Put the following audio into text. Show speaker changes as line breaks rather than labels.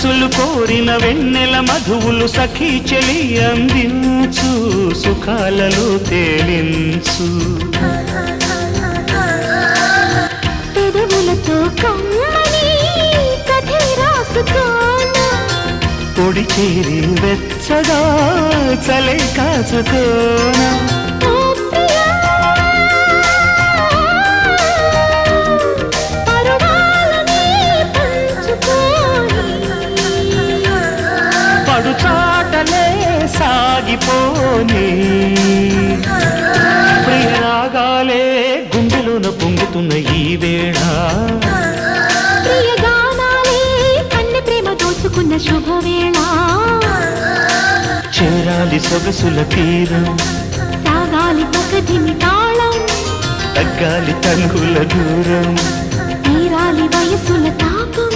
మనసులు కోరిన వెన్నెల మధువులు సఖీ చెలి అందించు సుఖాలలో తేలించు
పెదవులతో కమ్మని కథే రాసుకోనా
పొడి చేరి వెచ్చగా చలే కాచుకోనా చాటలే సాగిపోని ప్రియరాగాలే గుండెలోన పొంగుతున్న ఈ వేళ
ప్రియగానాలే కన్నె ప్రేమ దోచుకున్న శుభవేళ
చేరాలి సొగసుల తీరం
సాగాలి పకదిని తాళం
తగ్గాలి తంగుల దూరం
తీరాలి వయసుల తాపం